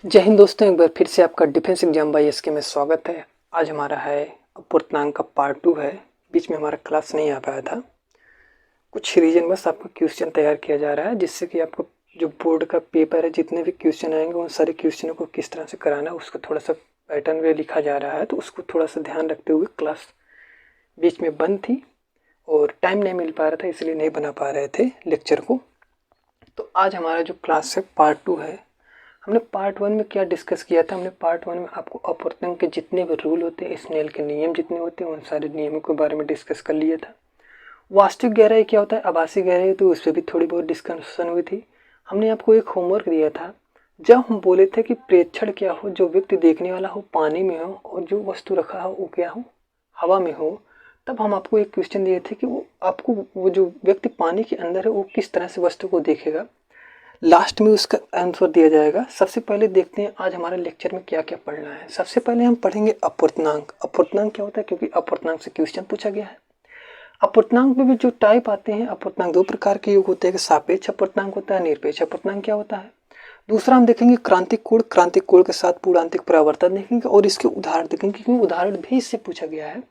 जय हिंद दोस्तों, एक बार फिर से आपका डिफेंस एग्जाम बाई एसके में स्वागत है। आज हमारा है अपूर्णांक का पार्ट 2 है। बीच में हमारा क्लास नहीं आ पाया था, कुछ रीजन बस आपका क्वेश्चन तैयार किया जा रहा है जिससे कि आपको जो बोर्ड का पेपर है, जितने भी क्वेश्चन आएंगे उन सारे क्वेश्चनों को किस तरह से कराना है उसको थोड़ा सा पैटर्न में लिखा जा रहा है। तो उसको थोड़ा सा ध्यान रखते हुए क्लास बीच में बंद थी और टाइम नहीं मिल पा रहा था, इसलिए नहीं बना पा रहे थे लेक्चर को। तो आज हमारा जो क्लास है पार्ट 2 है। हमने पार्ट 1 में क्या डिस्कस किया था? हमने पार्ट 1 में आपको अपूर्णांक के जितने भी रूल होते हैं, स्नेल के नियम जितने होते हैं, उन सारे नियमों के बारे में डिस्कस कर लिया था। वास्तविक गहराई क्या होता है, आभासी गहराई, तो उस पर भी थोड़ी बहुत डिस्कशन हुई थी। हमने आपको एक होमवर्क दिया था जब हम बोले थे कि प्रेक्षण क्या हो, जो व्यक्ति देखने वाला हो पानी में हो और जो वस्तु रखा हो वो क्या हो, हवा में हो। तब हम आपको एक क्वेश्चन दिए थे कि वो जो व्यक्ति पानी के अंदर है वो किस तरह से वस्तु को देखेगा। लास्ट में उसका आंसर दिया जाएगा। सबसे पहले देखते हैं आज हमारे लेक्चर में क्या क्या पढ़ना है। सबसे पहले हम पढ़ेंगे अपूर्णांक। अपूर्णांक क्या होता है, क्योंकि अपूर्णांक से क्वेश्चन पूछा गया है। अपूर्णांक में भी जो टाइप आते हैं, अपूर्णांक दो प्रकार के योग होते हैं, सापेक्ष अपूर्णांक होता है, निरपेक्ष अपूर्णांक क्या होता है। दूसरा हम देखेंगे क्रांतिक कोण। क्रांतिक कोण के साथ पूर्णांतिक परावर्तन देखेंगे और इसके उदाहरण देखेंगे, क्योंकि उदाहरण भी इससे पूछा गया है।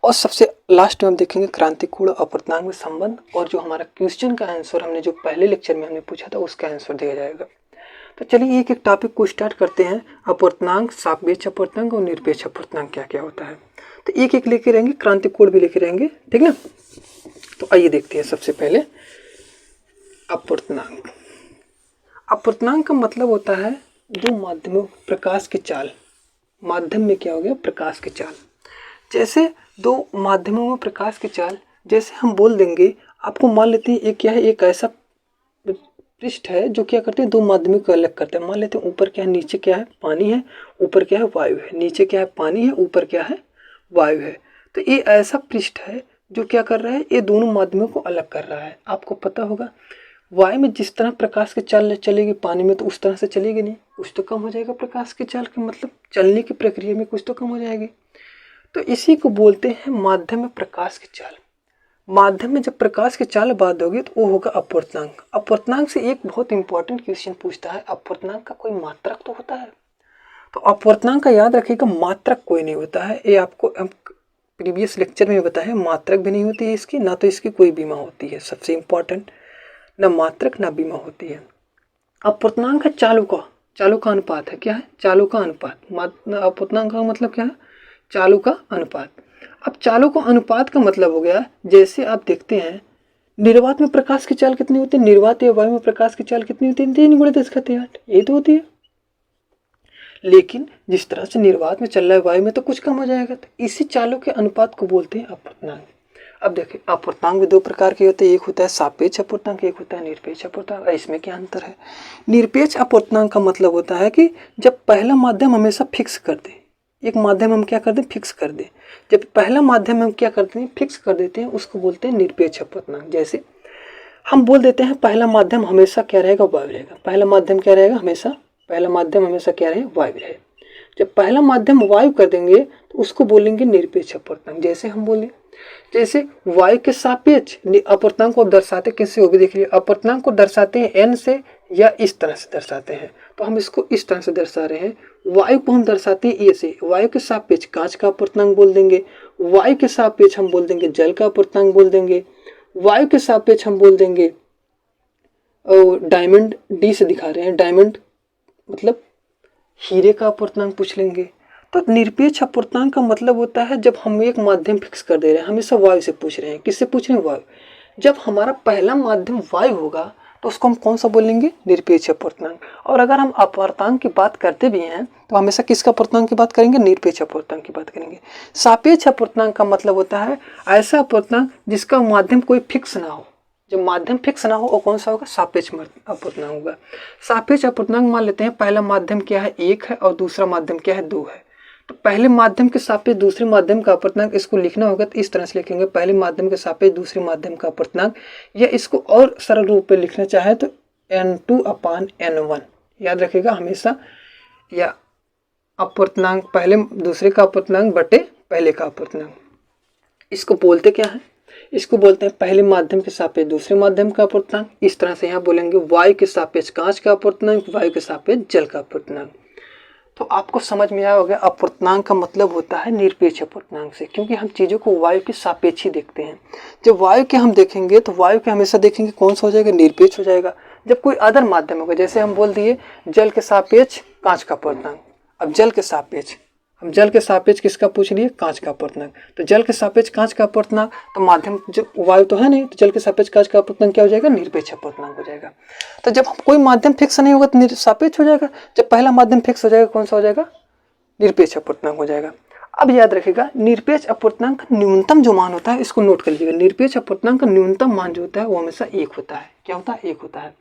और सबसे लास्ट में हम देखेंगे क्रांतिक कोण अपूर्णांक में संबंध, और जो हमारा क्वेश्चन का आंसर हमने जो पहले लेक्चर में हमने पूछा था उसका आंसर दिया जाएगा। तो चलिए एक एक टॉपिक को स्टार्ट करते हैं। अपूर्णांक, सापेक्ष अपूर्णांक और निरपेक्ष अपूर्णांक क्या क्या होता है, तो एक एक लेके रहेंगे, क्रांतिक कोण भी लेके रहेंगे, ठीक ना। तो आइए देखते हैं सबसे पहले अपूर्णांक। अपूर्णांक का मतलब होता है दो माध्यमों प्रकाश की चाल। माध्यम में क्या हो गया, प्रकाश की चाल। जैसे दो माध्यमों में प्रकाश की चाल, जैसे हम बोल देंगे, आपको मान लेते हैं एक क्या है, एक ऐसा पृष्ठ है जो क्या करते हैं, दो माध्यमों को अलग करते हैं। मान लेते हैं ऊपर क्या है, नीचे क्या है, पानी है, ऊपर क्या है, वायु है। नीचे क्या है, पानी है, ऊपर क्या है, वायु है। तो ये ऐसा पृष्ठ है जो क्या कर रहा है, ये दोनों माध्यमों को अलग कर रहा है। आपको पता होगा वायु में जिस तरह प्रकाश की चाल चलेगी, पानी में तो उस तरह से चलेगी नहीं, कुछ तो कम हो जाएगा प्रकाश की चाल का, मतलब चलने की प्रक्रिया में कुछ तो कम हो जाएगी। तो इसी को बोलते हैं माध्यम में प्रकाश की चाल। माध्यम में जब प्रकाश की चाल बात होगी तो वो होगा अपूर्णांक। अपूर्णांक से एक बहुत इंपॉर्टेंट क्वेश्चन पूछता है, अपूर्णांक का कोई मात्रक तो होता है? तो अपूर्णांक का याद रखिएगा, मात्रक कोई नहीं होता है। ये आपको प्रीवियस लेक्चर में बताया, मात्रक भी नहीं होती है इसकी, ना तो इसकी कोई बीमा होती है। सबसे इंपॉर्टेंट, ना मात्रक ना बीमा होती है। अपूर्णांक है चालों का अनुपात है। क्या है, चालों का अनुपात। अपूर्णांक का मतलब क्या है, चालों का अनुपात। अब चालों का अनुपात का मतलब हो गया, जैसे आप देखते हैं निर्वात में प्रकाश की चाल कितनी होती है, निर्वात या वायु में प्रकाश की चाल कितनी होती है, 3 × 10⁸ ये तो होती है। लेकिन जिस तरह से निर्वात में चल रहा है, वायु में तो कुछ कम हो जाएगा। तो इसी चालों के अनुपात को बोलते हैं अपूर्णांक। अब देखिए अपूर्णांक भी दो प्रकार के होते हैं, एक होता है सापेक्ष अपूर्णांक, एक होता है निरपेक्ष अपूर्णांक। इसमें क्या अंतर है? निरपेक्ष अपूर्णांक का मतलब होता है कि जब पहला माध्यम हमेशा फिक्स कर दे, एक माध्यम हम क्या कर दें, फिक्स कर दें। जब पहला माध्यम हम क्या करते हैं, फिक्स कर देते हैं, उसको बोलते हैं निरपेक्ष अपूर्णांक। जैसे हम बोल देते हैं पहला माध्यम हमेशा क्या रहेगा, वायु रहेगा। पहला माध्यम क्या रहेगा, हमेशा पहला माध्यम हमेशा क्या रहेगा, वायु रहेगा। जब पहला माध्यम वायु कर देंगे तो उसको बोलेंगे निरपेक्ष अपूर्णांक। जैसे हम बोले, जैसे वायु के सापेक्ष अपूर्णांक को दर्शाते किससे, वो भी देख लीजिए। अपूर्णांक को दर्शाते हैं n से या इस तरह से दर्शाते हैं, तो हम इसको इस तरह से दर्शा रहे हैं। वायु को हम दर्शाते हैं ए से, वायु के सापेक्ष कांच का अपूर्णांक बोल देंगे, वायु के सापेक्ष हम बोल देंगे जल का अपूर्णांक बोल देंगे, वायु के सापेक्ष हम बोल देंगे डायमंड, डी से दिखा रहे हैं डायमंड मतलब हीरे का अपूर्णांक पूछ लेंगे। तो निरपेक्ष अपूर्णांक का मतलब होता है जब हम एक माध्यम फिक्स कर दे रहे हैं, हमेशा वायु से पूछ रहे हैं। किससे पूछ रहे हैं, वायु। जब हमारा पहला माध्यम वायु होगा तो उसको हम कौन सा बोलेंगे, निरपेक्ष अपूर्णांक। और अगर हम अपूर्णांक की बात करते भी हैं तो हमेशा किसका अपूर्णांक की बात करेंगे, निरपेक्ष अपूर्णांक की बात करेंगे। सापेक्ष अपूर्णांक का मतलब होता है ऐसा अपूर्णांक जिसका माध्यम कोई फिक्स ना हो। जब माध्यम फिक्स ना हो वो कौन सा होगा, सापेक्ष अपूर्णांक होगा। सापेक्ष अपूर्णांक मान लेते हैं पहला माध्यम क्या है, 1 है, और दूसरा माध्यम क्या है, 2 है। तो पहले माध्यम के सापेक्ष दूसरे माध्यम का अपूर्णांक, इसको लिखना होगा तो इस तरह से लिखेंगे, पहले माध्यम के सापेक्ष दूसरे माध्यम का अपूर्णांक। या इसको और सरल रूप में लिखना चाहे तो n2/n1 याद रखिएगा हमेशा। या अपूर्णांक पहले दूसरे का अपूर्णांक बटे पहले का अपूर्णांक, इसको बोलते क्या है, इसको बोलते हैं पहले माध्यम के सापेक्ष दूसरे माध्यम का अपूर्णांक। इस तरह से यहाँ बोलेंगे वायु के सापेक्ष कांच का अपूर्णांक, वायु के सापेक्ष जल का अपूर्णांक। तो आपको समझ में आया होगा अपूर्णांक का मतलब होता है निरपेक्ष अपूर्णांक से, क्योंकि हम चीज़ों को वायु के सापेक्ष ही देखते हैं। जब वायु के हम देखेंगे तो वायु के हमेशा देखेंगे कौन सा हो जाएगा, निरपेक्ष हो जाएगा। जब कोई अदर माध्यम होगा, जैसे हम बोल दिए जल के सापेक्ष कांच का अपूर्णांक, अब जल के सापेक्ष हम जल के सापेक्ष किसका पूछ लिए, कांच का अपूर्णांक। तो जल के सापेक्ष कांच का अपूर्णांक, तो माध्यम जो वायु तो है नहीं, तो जल के सापेक्ष कांच का अपूर्णांक क्या हो जाएगा, निरपेक्ष अपूर्णांक हो जाएगा। तो जब कोई माध्यम फिक्स नहीं होगा तो सापेक्ष हो जाएगा। जब पहला माध्यम फिक्स हो जाएगा कौन सा हो जाएगा, निरपेक्ष अपूर्णांक हो जाएगा। अब याद रखिएगा निरपेक्ष अपूर्णांक का न्यूनतम जो मान होता है, इसको नोट कर लीजिएगा। निरपेक्ष अपूर्णांक का न्यूनतम मान जो होता है वो हमेशा 1 होता है। क्या होता है, 1 होता है।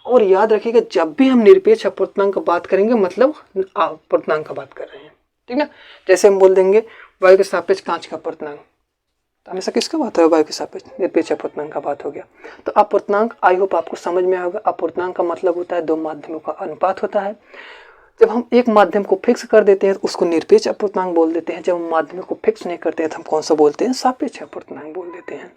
और याद रखिएगा जब भी हम निरपेक्ष अपूर्णांक का बात करेंगे मतलब अपूर्णांक का बात कर रहे हैं, ठीक ना। जैसे हम बोल देंगे वायु के सापेक्ष कांच का अपूर्णांक, तो हमेशा किसका बात है, वायु के सापेक्ष निरपेक्ष अपूर्णांक का बात हो गया। तो अपूर्णांक आई होप आपको समझ में आएगा। अपूर्णांक का मतलब होता है दो माध्यमों का अनुपात होता है। जब हम एक माध्यम को फिक्स कर देते हैं तो उसको निरपेक्ष अपूर्णांक बोल देते हैं। जब हम माध्यम को फिक्स नहीं करते हैं तो हम कौन सा बोलते हैं, सापेक्ष अपूर्णांक बोल देते हैं।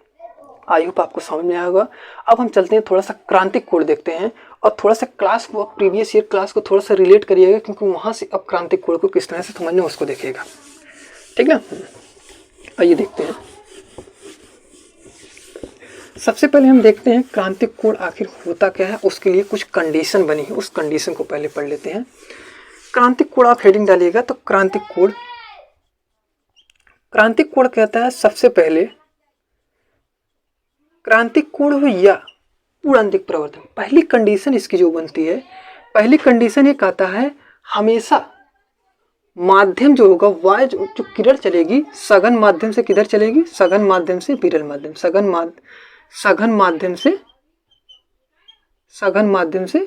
आई होप आपको समझ में आएगा। अब हम चलते हैं थोड़ा सा क्रांतिक कोण देखते हैं और थोड़ा सा क्लास को, प्रीवियस ईयर क्लास को थोड़ा सा रिलेट करिएगा, क्योंकि वहाँ से अब क्रांतिक कोण को किस तरह से समझना उसको देखिएगा, ठीक ना। आइए देखते हैं। सबसे पहले हम देखते हैं क्रांतिक कोण आखिर होता क्या है, उसके लिए कुछ कंडीशन बनी है, उस कंडीशन को पहले पढ़ लेते हैं। क्रांतिक कोण आप हेडिंग डालिएगा तो क्रांतिक कोण कहता है सबसे पहले क्रांतिक कोण हो या पूर्णांतिक परिवर्तन। पहली कंडीशन इसकी जो बनती है, पहली कंडीशन ये कहता है हमेशा माध्यम जो होगा वायु जो किरण चलेगी सघन माध्यम से किधर चलेगी, सघन माध्यम से विरल माध्यम, सघन माध्यम से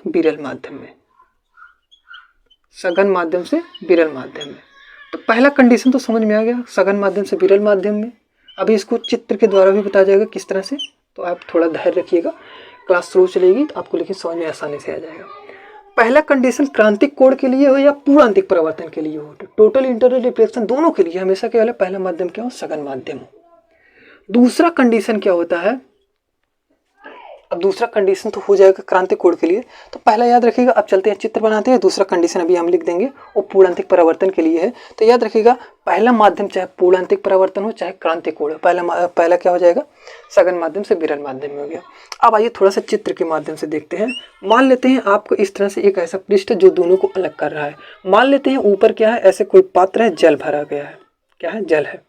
विरल माध्यम में, सघन माध्यम से विरल माध्यम में। तो पहला कंडीशन तो समझ में आ गया, सघन माध्यम से विरल माध्यम में। अभी इसको चित्र के द्वारा भी बताया जाएगा किस तरह से, तो आप थोड़ा धैर्य रखिएगा, क्लास स्लो चलेगी तो आपको लेकिन समझ में आसानी से आ जाएगा। पहला कंडीशन क्रांतिक कोण के लिए हो या पूर्णांतिक परिवर्तन के लिए हो, टोटल इंटरनल रिफ्लेक्शन दोनों के लिए हमेशा क्या है, पहला माध्यम क्या हो, सघन माध्यम हो। दूसरा कंडीशन क्या होता है, अब दूसरा कंडीशन तो हो जाएगा क्रांतिक कोण के लिए, तो पहला याद रखिएगा। अब चलते हैं चित्र बनाते हैं। दूसरा कंडीशन अभी हम लिख देंगे, वो पूर्णांतिक परिवर्तन के लिए है। तो याद रखिएगा पहला माध्यम चाहे पूर्णांतिक परिवर्तन हो चाहे क्रांतिक कोण हो, पहला क्या हो जाएगा, सघन माध्यम से विरल माध्यम में हो गया। अब आइए थोड़ा सा चित्र के माध्यम से देखते हैं। मान लेते हैं आपको इस तरह से एक ऐसा पृष्ठ जो दोनों को अलग कर रहा है। मान लेते हैं ऊपर क्या है, ऐसे कोई पात्र है, जल भरा गया है, क्या है, जल है,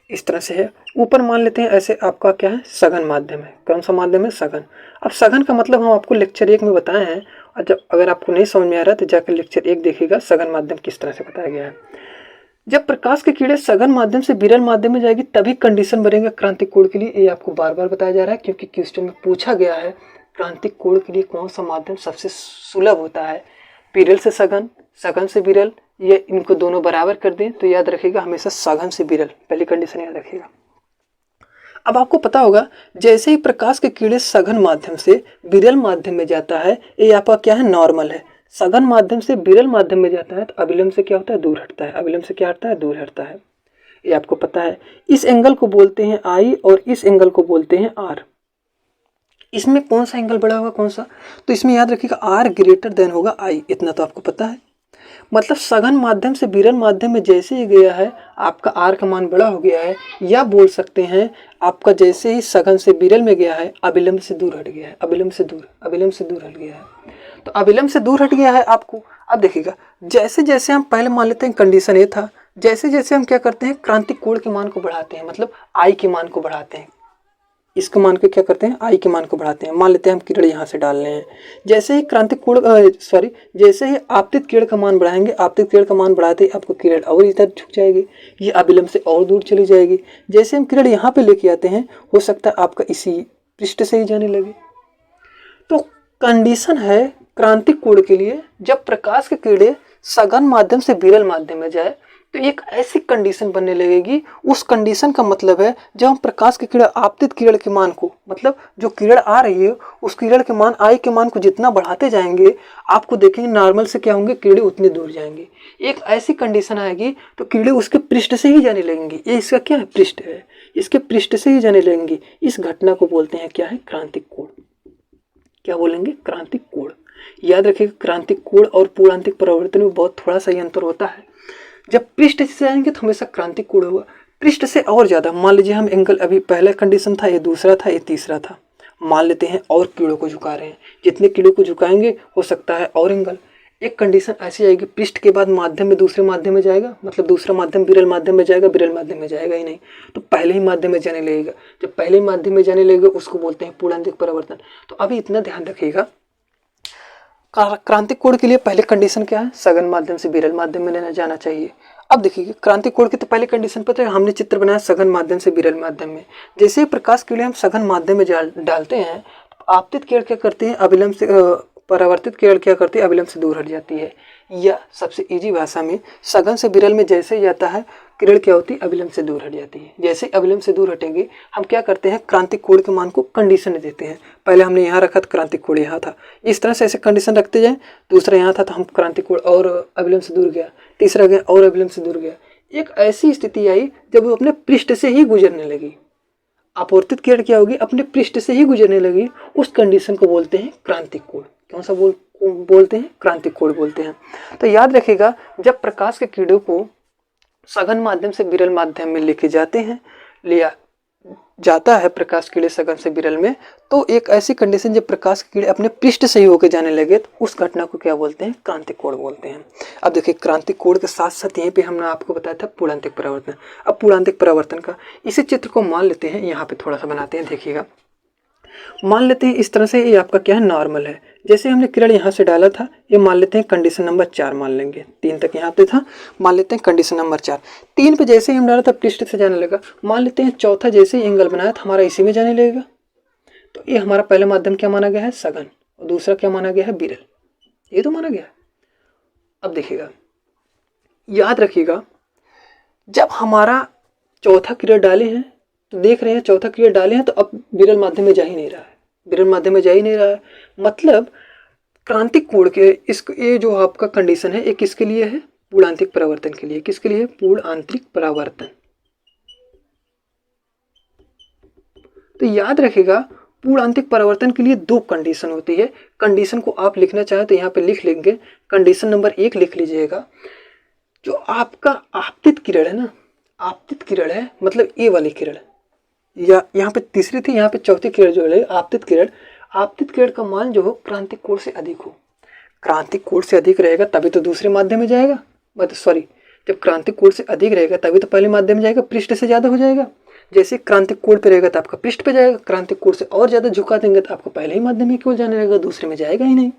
इस तरह से है। ऊपर मान लेते हैं ऐसे आपका क्या है, सघन माध्यम है। कौन सा माध्यम है, सघन। अब सघन का मतलब हम आपको लेक्चर 1 में बताए हैं, और जब अगर आपको नहीं समझ में आ रहा तो जाकर लेक्चर 1 देखिएगा, सघन माध्यम किस तरह से बताया गया है। जब प्रकाश की किरणें सघन माध्यम से विरल माध्यम में जाएगी तभी कंडीशन बनेगा क्रांतिक कोण के लिए। ये आपको बार बार बताया जा रहा है क्योंकि क्वेश्चन में पूछा गया है क्रांतिक कोण के लिए कौन सा माध्यम सबसे सुलभ होता है, विरल से सघन, सघन से विरल, ये इनको दोनों बराबर कर दें तो याद रखिएगा हमेशा सघन से विरल, पहली कंडीशन याद रखिएगा। अब आपको पता होगा जैसे ही प्रकाश की किरणें सघन माध्यम से विरल माध्यम में जाता है, ये आपका क्या है, नॉर्मल है। सघन माध्यम से विरल माध्यम में जाता है तो अविलंब से क्या होता है, दूर हटता है। अविलंब से क्या हटता है, दूर हटता है, ये आपको पता है। इस एंगल को बोलते हैं आई और इस एंगल को बोलते हैं आर। इसमें कौन सा एंगल बड़ा होगा, कौन सा, तो इसमें याद रखिएगा आर ग्रेटर देन होगा आई, इतना तो आपको पता है। मतलब सघन माध्यम से विरल माध्यम में जैसे ही गया है आपका आर का मान बड़ा हो गया है, या बोल सकते हैं आपका जैसे ही सघन से विरल में गया है अविलंब से दूर हट गया है, अविलंब से दूर हट गया है। तो अविलंब से दूर हट गया है आपको। अब देखिएगा जैसे जैसे हम पहले मान लेते हैं कंडीशन ये था, जैसे जैसे हम क्या करते हैं क्रांतिक कोण के मान को बढ़ाते हैं, मतलब आई के मान को बढ़ाते हैं, इसके मान को क्या करते हैं, आई के मान को बढ़ाते हैं। मान लेते हैं हम किरण यहाँ से डाल रहे हैं, जैसे ही क्रांतिक कोण जैसे ही आपतित किरण का मान बढ़ाएंगे, आपतित किरण का मान बढ़ाते ही आपको किरण और इधर झुक जाएगी, ये अविलंब से और दूर चली जाएगी। जैसे हम किरण यहाँ पे लेके आते हैं हो सकता है आपका इसी पृष्ठ से ही जाने लगे। तो कंडीशन है क्रांतिक कोण के लिए जब प्रकाश की किरणें सघन माध्यम से विरल माध्यम में जाए तो एक ऐसी कंडीशन बनने लगेगी। उस कंडीशन का मतलब है जब हम प्रकाश की किरण आपतित किरण के मान को, मतलब जो किरण आ रही है उस किरण के मान आई के मान को जितना बढ़ाते जाएंगे आपको देखेंगे नॉर्मल से क्या होंगे, किरणें उतनी दूर जाएंगी। एक ऐसी कंडीशन आएगी तो किरणें उसके पृष्ठ से ही जाने लगेंगी। ये इसका क्या है, पृष्ठ है, इसके पृष्ठ से ही जाने लगेंगी। इस घटना को बोलते हैं क्या है, क्रांतिक कोण। क्या बोलेंगे, क्रांतिक कोण। याद रखिएगा क्रांतिक कोण और पूर्णांतिक परावर्तन में बहुत थोड़ा सा ही अंतर होता है। जब पृष्ठ से जाएंगे तो हमेशा क्रांतिक कोण होगा, पृष्ठ से और ज्यादा। मान लीजिए हम एंगल, अभी पहला कंडीशन था, ये दूसरा था, ये तीसरा था, मान लेते हैं और कीड़ों को झुका रहे हैं, जितने कीड़ों को झुकाएंगे हो सकता है और एंगल। एक कंडीशन ऐसी आएगी, पृष्ठ के बाद माध्यम में दूसरे माध्यम में जाएगा, मतलब दूसरा माध्यम विरल माध्यम में जाएगा, विरल माध्यम में जाएगा ही नहीं, तो पहले ही माध्यम में जाने लगेगा। जब पहले ही माध्यम में जाने लगेगा उसको बोलते हैं पूर्णांतिक परावर्तन। तो अभी इतना ध्यान रखिएगा, क्रांतिक कोण के लिए पहले कंडीशन क्या है, सघन माध्यम से विरल माध्यम में लेना जाना चाहिए। अब देखिए क्रांतिक कोण की तो पहले कंडीशन पता है, हमने चित्र बनाया सघन माध्यम से विरल माध्यम में। जैसे ही प्रकाश के लिए हम सघन माध्यम में डालते हैं तो आपतित किरण क्या करती है, अविलंब से परावर्तित किरण क्या करती है, अविलंब से दूर हट जाती है। या सबसे इजी भाषा में, सघन से विरल में जैसे ही जाता है किरण क्या होती है, अविलंब से दूर हट जाती है। जैसे अविलंब से दूर हटेंगे हम क्या करते हैं, क्रांतिक कोण के मान को कंडीशन देते हैं। पहले हमने यहाँ रखा था, क्रांतिक कोण यहाँ था, इस तरह से ऐसे कंडीशन रखते जाए। दूसरा यहाँ था तो हम क्रांतिक कोण और अविलंब से दूर गया, तीसरा गया और अविलंब से दूर गया। एक ऐसी स्थिति आई जब वो अपने पृष्ठ से ही गुजरने लगी, अपवर्तित किरण क्या होगी, अपने पृष्ठ से ही गुजरने लगी, उस कंडीशन को बोलते हैं क्रांतिक कोण। कौन सा बोलते हैं, क्रांतिक कोण बोलते हैं। तो याद रखिएगा, जब प्रकाश के किरणों को सघन माध्यम से विरल माध्यम में लेके जाते हैं, लिया जाता है प्रकाश किरण सघन से विरल में, तो एक ऐसी कंडीशन जब प्रकाश की किरण अपने पृष्ठ से ही होकर जाने लगे तो उस घटना को क्या बोलते हैं, क्रांतिक कोण बोलते हैं। अब देखिए क्रांतिक कोण के साथ साथ यहीं पे हमने आपको बताया था पूर्णांतिक परावर्तन। अब पूर्णांतिक परावर्तन का इसी चित्र को मान लेते हैं, यहाँ पे थोड़ा सा बनाते हैं, देखिएगा। मान लेते हैं इस तरह से, ये आपका क्या है, नॉर्मल है। जैसे हमने किरण यहाँ से डाला था, ये मान लेते हैं कंडीशन नंबर 4 मान लेंगे, 3 तक यहाँ पे था, मान लेते हैं कंडीशन नंबर 4। 3 पे जैसे ही हम डाला था पृष्ठ से जाने लगा, मान लेते हैं चौथा जैसे ही एंगल बनाया था हमारा इसी में जाने लगेगा। तो ये हमारा पहला माध्यम क्या माना गया है, सघन, और दूसरा क्या माना गया है, विरल, ये तो माना गया है। अब देखिएगा, याद रखिएगा, जब हमारा चौथा किरण डाले हैं तो देख रहे हैं चौथा किरण डाले हैं तो अब विरल माध्यम में जा ही नहीं रहा है, विरल माध्यम में जा ही नहीं रहा है। मतलब क्रांतिक कोण के ये जो आपका कंडीशन है, ये किसके लिए है, पूर्णांतिक परावर्तन के लिए। किसके लिए, पूर्णांतरिक परावर्तन। तो याद रखिएगा, पूर्णांतिक परावर्तन के लिए 2 कंडीशन होती है। कंडीशन को आप लिखना चाहें तो यहाँ पे लिख लेंगे, कंडीशन नंबर 1 लिख लीजिएगा। जो आपका आपतित किरण है ना, आपतित किरण है मतलब ये वाली किरण, या यहाँ पे तीसरी थी, यहाँ पे चौथी किरण जो है आपतित किरण, आपतित किरण का मान जो हो क्रांतिक कोण से अधिक हो। क्रांतिक कोण से अधिक रहेगा तभी तो दूसरे माध्यम में जाएगा, मतलब सॉरी, जब क्रांतिक कोण से अधिक रहेगा तभी तो पहले माध्यम में जाएगा, पृष्ठ से ज़्यादा हो जाएगा। जैसे क्रांतिक कोण पे रहेगा तो आपका पृष्ठ पे जाएगा, क्रांतिक कोण से और ज़्यादा झुका देंगे तो आपको पहले ही माध्यम में केवल जाने लगेगा, दूसरे में जाएगा ही नहीं।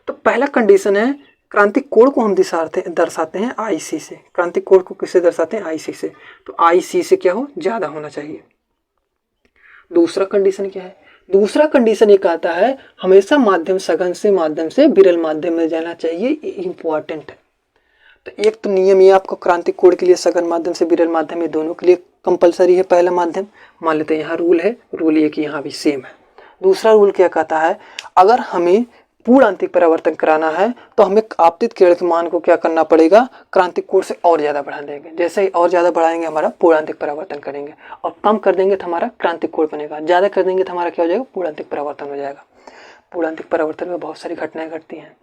तो पहला कंडीशन है, क्रांतिक कोण को हम दर्शाते हैं IC से। क्रांतिक कोण को किससे दर्शाते हैं, IC से। तो IC से क्या हो, ज़्यादा होना चाहिए। दूसरा कंडीशन क्या है, दूसरा कंडीशन एक आता है, हमेशा माध्यम सघन से माध्यम से विरल माध्यम में जाना चाहिए, ये इंपॉर्टेंट है। तो एक तो नियम ये आपको क्रांतिक कोण के लिए सघन माध्यम से विरल माध्यम, ये दोनों के लिए कंपलसरी है पहला माध्यम। मान लेते हैं यहाँ रूल है, रूल ये कि यहाँ भी सेम है। दूसरा रूल क्या कहता है, अगर हमें पूर्णांतिक परावर्तन कराना है तो हमें आपतित किरण के मान को क्या करना पड़ेगा, क्रांतिक कोण से और ज़्यादा बढ़ा देंगे। जैसे ही और ज़्यादा बढ़ाएंगे हमारा पूर्णांतिक परावर्तन करेंगे, और कम कर देंगे तो हमारा क्रांतिक कोण बनेगा, ज़्यादा कर देंगे तो हमारा क्या हो जाएगा, पूर्णांतिक परावर्तन हो जाएगा। पूर्णांतिक परावर्तन में बहुत सारी घटनाएं घटती हैं।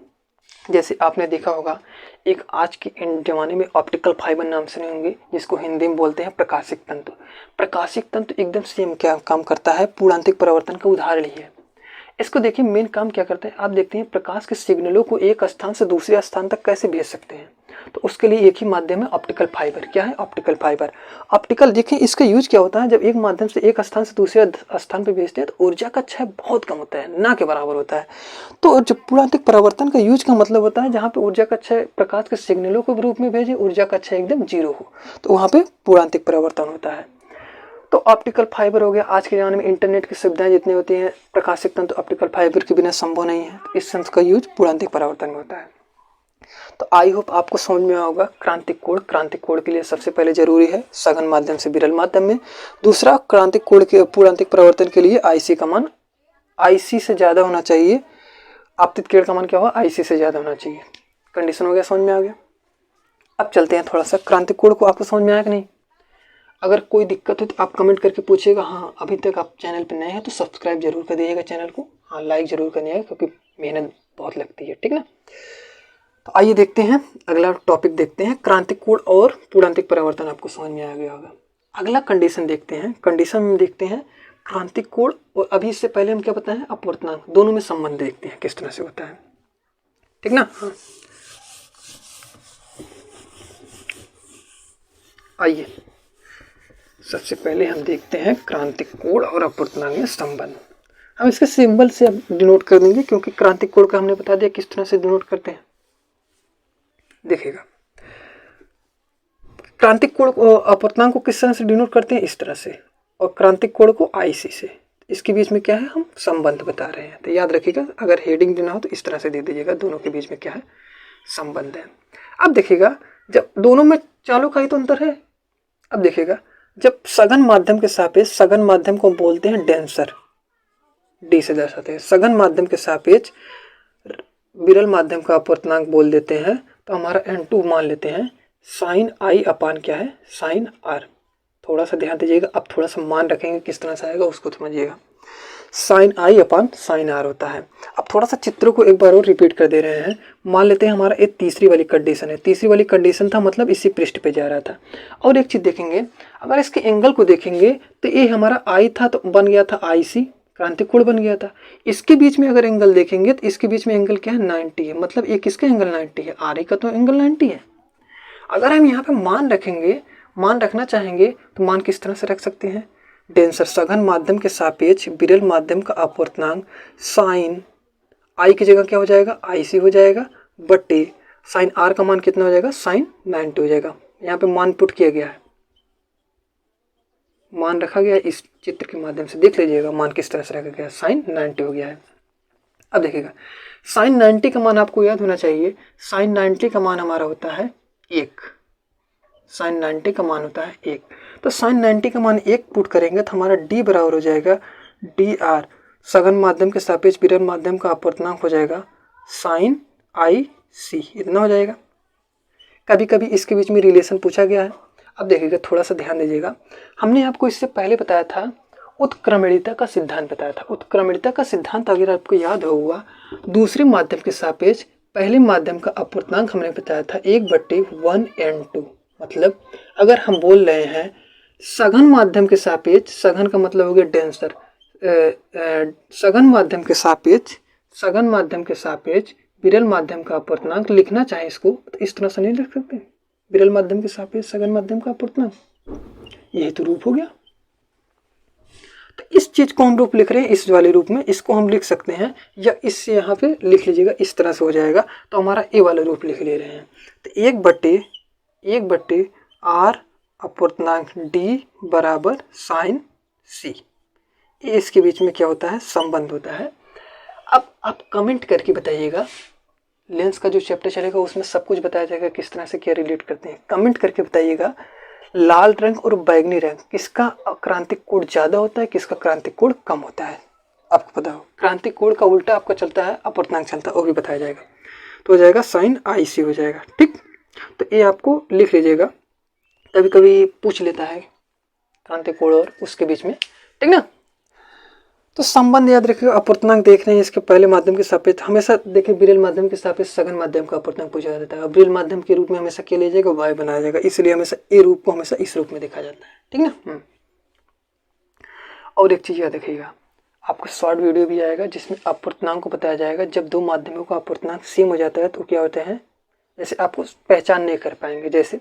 जैसे आपने देखा होगा, एक आज के जमाने में ऑप्टिकल फाइबर नाम सुने होंगे, जिसको हिंदी में बोलते हैं प्रकाशिक तंतु। प्रकाशिक तंतु एकदम सेम क्या काम करता है, पूर्णांतिक परावर्तन का उदाहरण ही है। इसको देखिए मेन काम क्या करता है, आप देखते हैं प्रकाश के सिग्नलों को एक स्थान से दूसरे स्थान तक कैसे भेज सकते हैं, तो उसके लिए एक ही माध्यम है, ऑप्टिकल फाइबर। क्या है, ऑप्टिकल फाइबर। ऑप्टिकल देखिए इसका यूज क्या होता है, जब एक माध्यम से एक स्थान से दूसरे स्थान पर भेजते हैं तो ऊर्जा का क्षय बहुत कम होता है, ना के बराबर होता है। तो जब पूर्णांतिक परावर्तन का यूज का मतलब होता है जहाँ पे ऊर्जा का क्षय प्रकाश के सिग्नलों के रूप में भेजे, ऊर्जा का क्षय एकदम 0 हो, तो वहाँ पे पूर्णांतिक परावर्तन होता है। तो ऑप्टिकल फाइबर हो गया। आज के ज़माने में इंटरनेट की सुविधाएं जितनी होती हैं, प्रकाशिक तंतु ऑप्टिकल फाइबर के बिना संभव नहीं है। तो इस तंत्र का यूज पूर्णांतिक परावर्तन में होता है। तो आई होप आपको समझ में होगा क्रांतिक कोण। क्रांतिक कोण के लिए सबसे पहले जरूरी है सघन माध्यम से विरल माध्यम में। दूसरा, क्रांतिक कोण के पूर्णांतिक परावर्तन के लिए IC का मान IC से ज़्यादा होना चाहिए। आपतित किरण का मान क्या होगा, IC से ज़्यादा होना चाहिए। कंडीशन हो गया, समझ में आ गया। अब चलते हैं थोड़ा सा क्रांतिक कोण को, आपको समझ में आया कि नहीं। अगर कोई दिक्कत हो तो आप कमेंट करके पूछिएगा। हाँ, अभी तक आप चैनल पर नए हैं तो सब्सक्राइब जरूर कर दीजिएगा चैनल को। हाँ, लाइक जरूर करिएगा क्योंकि मेहनत बहुत लगती है, ठीक ना। तो आइए देखते हैं अगला टॉपिक, देखते हैं क्रांतिक कोण और पूर्णांतिक परावर्तन। आपको समझ में आ गया होगा। अगला कंडीशन देखते हैं। कंडीशन में देखते हैं क्रांतिक कोण और अभी इससे पहले हम क्या बताएं, अपवर्तनांक, दोनों में संबंध देखते हैं किस तरह से होता है, ठीक ना। हाँ, आइए सबसे पहले हम देखते हैं क्रांतिक कोण और अपवर्तनांक में संबंध। हम इसके सिंबल से अब डिनोट कर देंगे क्योंकि क्रांतिक कोण का हमने बता दिया किस तरह से डिनोट करते हैं। देखिएगा, क्रांतिक कोण अपवर्तनांक को किस तरह से डिनोट करते हैं, इस तरह से, और क्रांतिक कोण को IC से। इसके बीच में क्या है, हम संबंध बता रहे हैं। तो याद रखिएगा, अगर हेडिंग देना हो तो इस तरह से दे दीजिएगा, दोनों के बीच में क्या है, संबंध है। अब देखिएगा, जब दोनों में चालों का ही तो अंतर है। अब देखिएगा, जब सघन माध्यम के सापेक्ष, सघन माध्यम को बोलते हैं डेंसर, D से दर्शाते हैं। सघन माध्यम के सापेक्ष विरल माध्यम का अपवर्तनांक बोल देते हैं। तो हमारा N2 मान लेते हैं साइन I अपान क्या है, साइन R। थोड़ा सा ध्यान दीजिएगा, अब थोड़ा सा मान रखेंगे किस तरह से आएगा उसको समझिएगा। Sine I upon sine R होता है। अब थोड़ा सा चित्र को एक बार और रिपीट कर दे रहे हैं। मान लेते हैं हमारा एक तीसरी वाली कंडीशन है। तीसरी वाली कंडीशन था मतलब इसी पृष्ठ पे जा रहा था। और एक चीज़ देखेंगे, अगर इसके एंगल को देखेंगे तो ये हमारा I था तो बन गया था IC, क्रांतिक कोण बन गया था। इसके बीच में अगर एंगल देखेंगे तो इसके बीच में एंगल क्या है, 90 है। मतलब ये किसका एंगल 90 है, RE का तो एंगल 90 है। अगर हम यहाँ पे मान रखेंगे, मान रखना चाहेंगे तो मान किस तरह से रख सकते हैं, डेंसर सघन माध्यम के सापेक्ष विरल माध्यम का अपवर्तनांक साइन I की जगह क्या हो जाएगा, IC हो जाएगा, बटे साइन R का मान कितना हो जाएगा, साइन 90 हो जाएगा। यहाँ पे मान पुट किया गया है, मान रखा गया है। इस चित्र के माध्यम से देख लीजिएगा मान किस तरह से रखा गया है, साइन 90 हो गया है। अब देखिएगा, साइन 90 का मान आपको याद होना चाहिए। साइन 90 का मान हमारा होता है 1, साइन 90 का मान होता है 1। तो साइन 90 का मान 1 पुट करेंगे तो हमारा D बराबर हो जाएगा DR, सघन माध्यम के सापेक्ष विरल माध्यम का अपवर्तनांक हो जाएगा साइन IC, इतना हो जाएगा। कभी कभी इसके बीच में रिलेशन पूछा गया है। अब देखिएगा, थोड़ा सा ध्यान दीजिएगा, हमने आपको इससे पहले बताया था उत्क्रमणीयता का सिद्धांत बताया था। उत्क्रमणीयता का सिद्धांत अगर आपको याद होगा, दूसरे माध्यम के सापेक्ष पहले माध्यम का अपवर्तनांक हमने बताया था 1/1N2। मतलब अगर हम बोल रहे हैं सघन माध्यम के सापेक्ष, सघन का मतलब हो गया डेंसर, सघन माध्यम के सापेक्ष विरल माध्यम का अपवर्तनांक लिखना चाहे इसको तो इस तरह से नहीं लिख सकते, विरल माध्यम के सापेक्ष सघन माध्यम का अपवर्तनांक, यही तो रूप हो गया। तो इस चीज को हम रूप लिख रहे हैं इस वाले रूप में, इसको हम लिख सकते हैं या इससे यहाँ पे लिख लीजिएगा, इस तरह से हो जाएगा। तो हमारा ए वाला रूप लिख ले रहे हैं। तो 1/1 R अपवर्तनांक D बराबर साइन C, इसके बीच में क्या होता है, संबंध होता है। अब आप कमेंट करके बताइएगा, लेंस का जो चैप्टर चलेगा उसमें सब कुछ बताया जाएगा किस तरह से क्या रिलेट करते हैं। कमेंट करके बताइएगा लाल रंग और बैगनी रंग किसका क्रांतिक कोण ज़्यादा होता है, किसका क्रांतिक कोण कम होता है, आपको पता हो। क्रांतिक कोण का उल्टा आपका चलता है, अपवर्तनांक चलता है, वो भी बताया जाएगा। तो हो जाएगा साइन IC हो जाएगा, ठीक। तो ये आपको लिख लीजिएगा, कभी कभी पूछ लेता है क्रांतिक कोण और उसके बीच में, ठीक ना। तो संबंध याद रखिए, अपवर्तनांक देख रहे हैं इसके पहले माध्यम के सापेक्ष, हमेशा देखिए विरल माध्यम के सापेक्ष सघन माध्यम का अपवर्तनांक पूछा जाता है। विरल माध्यम के रूप में हमेशा क्या ले जाएगा, y बनाया जाएगा, इसलिए हमेशा ए रूप को हमेशा इस रूप में देखा जाता है, ठीक ना। और एक चीज याद रखिएगा, आपको शॉर्ट वीडियो भी आएगा जिसमें अपवर्तनांक को बताया जाएगा। जब दो माध्यमों का अपवर्तनांक सेम हो जाता है तो क्या होते हैं, जैसे आपको पहचान नहीं कर पाएंगे। जैसे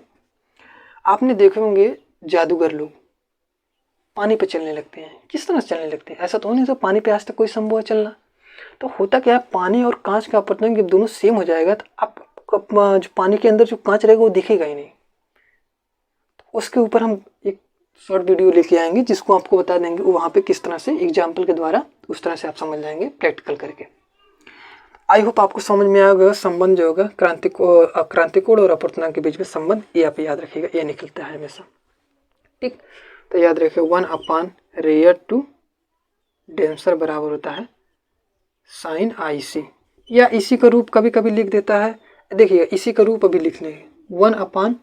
आपने देखे होंगे जादूगर लोग पानी पे चलने लगते हैं, किस तरह से चलने लगते हैं, ऐसा तो नहीं तो पानी पे आज तक कोई संभव है चलना। तो होता क्या है, पानी और कांच का अपवर्तनांक जब दोनों सेम हो जाएगा तो आप जो पानी के अंदर जो कांच रहेगा वो दिखेगा ही नहीं। तो उसके ऊपर हम एक शॉर्ट वीडियो लेके आएंगे जिसको आपको बता देंगे वो वहाँ पे किस तरह से एग्जाम्पल के द्वारा, उस तरह से आप समझ जाएंगे प्रैक्टिकल करके। आई होप आपको समझ में आ गया संबंध जो होगा क्रांतिक कोण और अपवर्तनांक के बीच में संबंध, ये आप याद रखिएगा, ये निकलता है हमेशा, ठीक। तो याद रखिए 1/रेयर टू डेंसर बराबर होता है साइन आई सी, या इसी का रूप कभी कभी लिख देता है, देखिए इसी का रूप अभी लिख लेंगे 1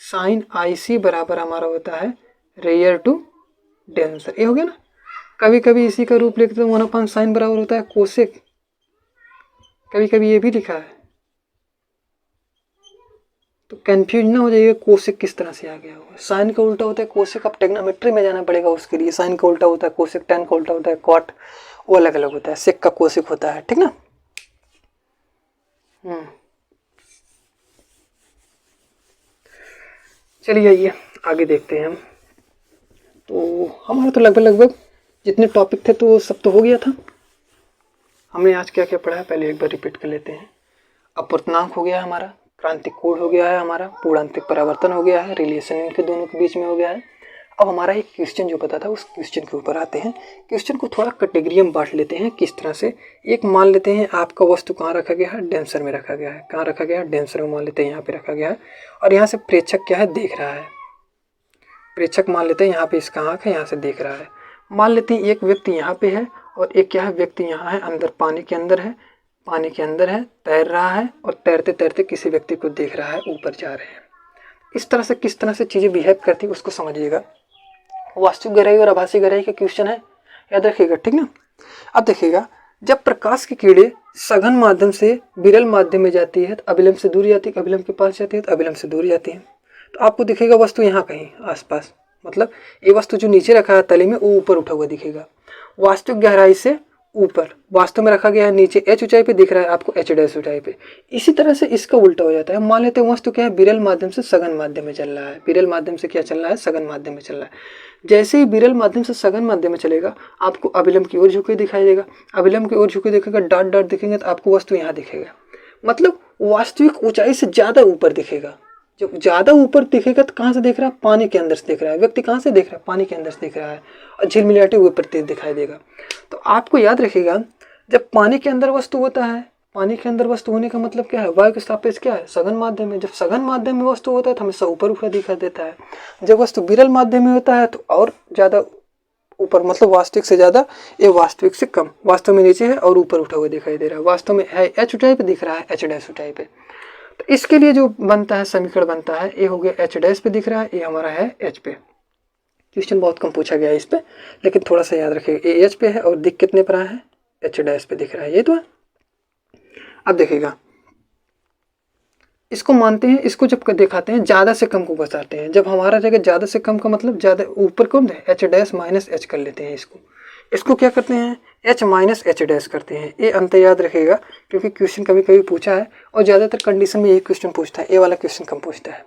साइन आई सी बराबर हमारा होता है रेयर टू डेंसर, ये हो गया ना। कभी कभी इसी का रूप लिखते हैं 1 साइन बराबर होता है कोसेक, कभी कभी ये भी लिखा है, तो कंफ्यूज ना हो जाइए कोसेक किस तरह से आ गया होगा। साइन का उल्टा होता है कोसेक, अब टेग्नोमेट्री में जाना पड़ेगा उसके लिए। साइन का उल्टा होता है कोसेक, टैन का उल्टा होता है कॉट, वो अलग अलग होता है, सेक का कोसेक होता है, ठीक ना। चलिए आइए आगे देखते हैं हम। तो हमारा तो लगभग जितने टॉपिक थे तो सब तो हो गया था। हमने आज क्या क्या पढ़ा है पहले एक बार रिपीट कर लेते हैं। अपूर्णांक हो गया है हमारा, क्रांतिक कोण हो गया है हमारा, पूर्णांतिक परावर्तन हो गया है, रिलेशन इनके दोनों के बीच में हो गया है। अब हमारा एक क्वेश्चन जो पता था उस क्वेश्चन के ऊपर आते हैं। क्वेश्चन को थोड़ा कैटेगरी में बांट लेते हैं। किस तरह से, एक मान लेते हैं आपका वस्तु कहाँ रखा गया है, डेंसर में रखा गया है। कहाँ रखा गया है, डेंसर में मान लेते हैं, यहाँ पे रखा गया है। और यहाँ से प्रेक्षक क्या है, देख रहा है। प्रेक्षक मान लेते हैं यहाँ पे इसका आँख है, यहाँ से देख रहा है। मान लेते हैं एक व्यक्ति यहाँ पे है और एक क्या है, व्यक्ति यहाँ है, अंदर पानी के अंदर है, पानी के अंदर है, तैर रहा है और तैरते तैरते किसी व्यक्ति को देख रहा है, ऊपर जा रहे हैं। इस तरह से किस तरह से चीज़ें बिहेव करती है उसको समझिएगा। वास्तविक गहराई और आभासी गहराई का क्वेश्चन है, याद रखिएगा, ठीक ना। अब देखिएगा, जब प्रकाश की किरणें सघन माध्यम से विरल माध्यम में जाती है तो अभिलंब से दूर जाती है, अभिलंब के पास जाती है तो अभिलंब से दूर जाती है। तो आपको दिखेगा वस्तु यहाँ कहीं आसपास, मतलब ये वस्तु जो नीचे रखा है तले में वो ऊपर उठा हुआ दिखेगा। वास्तविक गहराई से ऊपर वास्तव में रखा गया है नीचे, एच ऊंचाई पे दिख रहा है आपको, एच डैश ऊंचाई पे। इसी तरह से इसका उल्टा हो जाता है। मान लेते हैं वस्तु क्या है, विरल माध्यम से सघन माध्यम में चल रहा है। विरल माध्यम से क्या चल रहा है, सघन माध्यम में चल रहा है। जैसे ही विरल माध्यम से सघन माध्यम में चलेगा आपको अभिलंब की ओर झुके दिखाई देगा। अभिलंब की ओर झुके दिखेगा, डॉट डॉट दिखेंगे तो आपको वस्तु यहाँ दिखेगा, मतलब वास्तविक ऊंचाई से ज्यादा ऊपर दिखेगा। जब ज्यादा ऊपर दिखेगा तो कहाँ से देख रहा है, पानी के अंदर से देख रहा है। व्यक्ति कहाँ से देख रहा है, पानी के अंदर से देख रहा है और झिलमिलाते हुए प्रतीत दिखाई देगा। तो आपको याद रखिएगा, जब पानी के अंदर वस्तु होता है, पानी के अंदर वस्तु होने का मतलब क्या है, वायु के सापेक्ष क्या है, सघन माध्यम में। जब सघन माध्यम में वस्तु होता है तो हमेशा ऊपर उठा दिखाई देता है। जब वस्तु विरल माध्यम में होता है तो और ज्यादा ऊपर, मतलब वास्तविक से ज्यादा, ये वास्तविक से कम, वास्तव में नीचे है और ऊपर उठा हुआ दिखाई दे रहा है। वास्तव में है एच ऊंचाई पे दिख रहा है, एच डैश ऊंचाई पे। तो इसके लिए जो बनता है समीकरण बनता है, ये हो गया एच डैश पे दिख रहा है, ये हमारा है एच पे। क्वेश्चन बहुत कम पूछा गया है इस पे, लेकिन थोड़ा सा याद रखिएगा, ये एच पे है और दिख कितने पर है, एच डैश पे दिख रहा है, ये तो है। अब देखिएगा, इसको मानते हैं, इसको जब दिखाते हैं ज्यादा से कम को बताते हैं। जब हमारा जगह ज्यादा से कम का मतलब ज्यादा ऊपर कौन है, एच डैश माइनस एच कर लेते हैं। इसको क्या करते हैं, एच माइनस एच डैश करते हैं। ये अंतर याद रखिएगा, क्योंकि क्वेश्चन कभी कभी पूछा है और ज्यादातर कंडीशन में यही क्वेश्चन पूछता है, ये वाला क्वेश्चन कम पूछता है,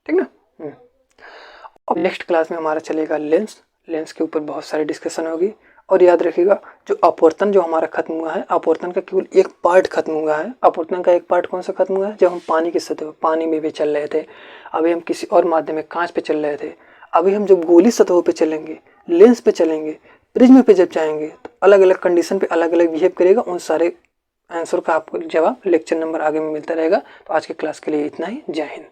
ठीक ना। अब नेक्स्ट क्लास में हमारा चलेगा लेंस। लेंस के ऊपर बहुत सारी डिस्कशन होगी। और याद रखिएगा, जो अपवर्तन जो हमारा खत्म हुआ है, अपवर्तन का केवल एक पार्ट खत्म हुआ है। अपवर्तन का एक पार्ट कौन सा खत्म हुआ है, जब हम पानी की सतह, पानी में भी चल रहे थे, अभी हम किसी और माध्यम में कांच पे चल रहे थे, अभी हम जब गोली सतहों पे चलेंगे, लेंस पे चलेंगे, प्रिज्म पे जब जाएंगे तो अलग अलग कंडीशन पे अलग अलग बिहेव करेगा। उन सारे आंसर का आपको जवाब लेक्चर नंबर आगे में मिलता रहेगा। तो आज के क्लास के लिए इतना ही। जय हिंद।